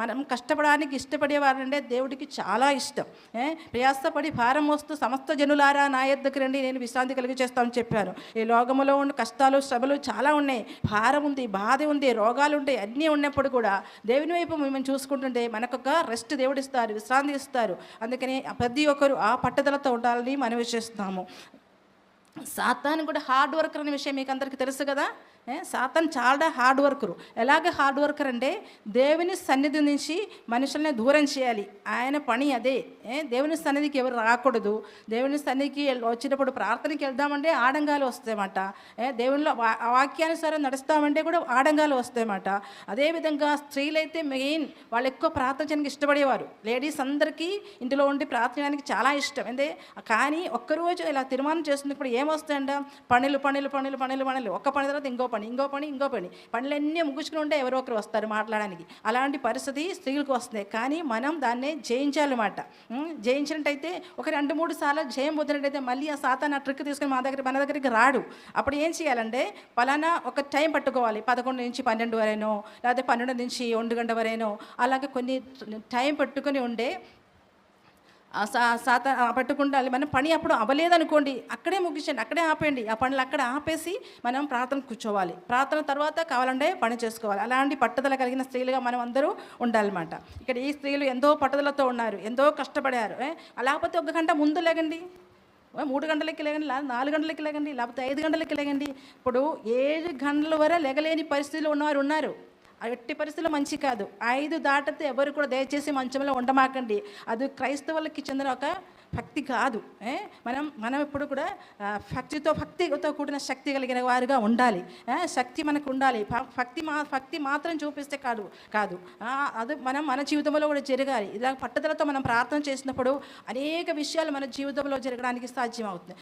మనం కష్టపడడానికి ఇష్టపడేవారంటే దేవుడికి చాలా ఇష్టం. ప్రయాసపడి భారం మోస్తూ సమస్త జనులారా నా యొద్దకు రండి, నేను విశ్రాంతి కలిగి చేస్తామని చెప్పాను. ఈ లోకములో ఉన్న కష్టాలు శ్రమలు చాలా ఉన్నాయి, భారం ఉంది, బాధ ఉంది, రోగాలు ఉంటాయి, అన్నీ ఉన్నప్పుడు కూడా దేవుని వైపు మేము చూసుకుంటుంటే మనకొక రెస్ట్ దేవుడు ఇస్తారు, విశ్రాంతి ఇస్తారు. అందుకని ప్రతి ఒక్కరు ఆ పట్టుదలతో ఉండాలని మనవి చేస్తున్నాము. సాతాను కూడా హార్డ్ వర్కర్ అనే విషయం మీకు అందరికీ తెలుసు కదా. సాతాను చాలా హార్డ్ వర్కరు. ఎలాగ హార్డ్ వర్కర్ అంటే దేవుని సన్నిధి నుంచి మనుషుల్ని దూరం చేయాలి, ఆయన పని అదే. దేవుని సన్నిధికి ఎవరు రాకూడదు. దేవుని సన్నిధికి వచ్చినప్పుడు ప్రార్థనకి వెళ్దామంటే ఆడంగాలు వస్తాయన్నమాట. దేవునిలో వాక్యానుసారం నడుస్తామంటే కూడా ఆడంగాలు వస్తాయన్నమాట. అదేవిధంగా స్త్రీలైతే మెయిన్ వాళ్ళు ఎక్కువ ప్రార్థన చేయడానికి ఇష్టపడేవారు. లేడీస్ అందరికీ ఇంటిలో ఉండి ప్రార్థనడానికి చాలా ఇష్టం. కానీ ఒక్కరోజు ఇలా తీర్మానం చేస్తున్నప్పుడు ఏమొస్తాయంట, పనులు పనులు పనులు పనులు పనులు, ఒక్క పని తర్వాత ఇంకో పనులన్నీ ముగించుకుని ఉంటే ఎవరో ఒకరు వస్తారు మాట్లాడడానికి. అలాంటి పరిస్థితి స్త్రీలకు వస్తుంది. కానీ మనం దాన్ని జయించాలన్నమాట. జయించినట్టయితే ఒక 2-3 సార్లు జయం పొందినట్టయితే మళ్ళీ ఆ సాతాను ఆ ట్రిక్ తీసుకుని మన దగ్గరికి రాడు. అప్పుడు ఏం చేయాలంటే పలానా ఒక టైం పట్టుకోవాలి, 11 నుంచి 12 వరేనో, లేకపోతే 12 నుంచి 1 గంట వరేనో, అలాగే కొన్ని టైం పెట్టుకుని ఉండే పట్టుకుండాలి. మనం పని అప్పుడు అవ్వలేదనుకోండి, అక్కడే ముగించండి, అక్కడే ఆపేయండి. ఆ పనులు అక్కడ ఆపేసి మనం ప్రార్థన కూర్చోవాలి. ప్రార్థన తర్వాత కావాలంటే పని చేసుకోవాలి. అలాంటి పట్టుదల కలిగిన స్త్రీలుగా మనం అందరూ ఉండాలన్నమాట. ఇక్కడ ఈ స్త్రీలు ఎంతో పట్టుదలతో ఉన్నారు, ఎంతో కష్టపడారు. లేకపోతే 1 గంట ముందు లేగండి, 3 గంటలకి లేగండి, 4 గంటలకి లేగండి, లేకపోతే 5 గంటలకి లేగండి. ఇప్పుడు 7 గంటల వరకు లేగలేని పరిస్థితులు ఉన్నారు. ఎట్టి పరిస్థితుల్లో మంచి కాదు. 5 దాటితే ఎవరు కూడా దయచేసి మంచంలో ఉండమాకండి. అది క్రైస్తవులకి చెందిన ఒక భక్తి కాదు. మనం ఎప్పుడు కూడా భక్తితో కూడిన శక్తి కలిగిన వారుగా ఉండాలి. శక్తి మనకు ఉండాలి. భక్తి మాత్రం చూపిస్తే కాదు అది మన జీవితంలో కూడా జరగాలి. ఇలా పట్టుదలతో మనం ప్రార్థన చేసినప్పుడు అనేక విషయాలు మన జీవితంలో జరగడానికి సాధ్యం అవుతుంది.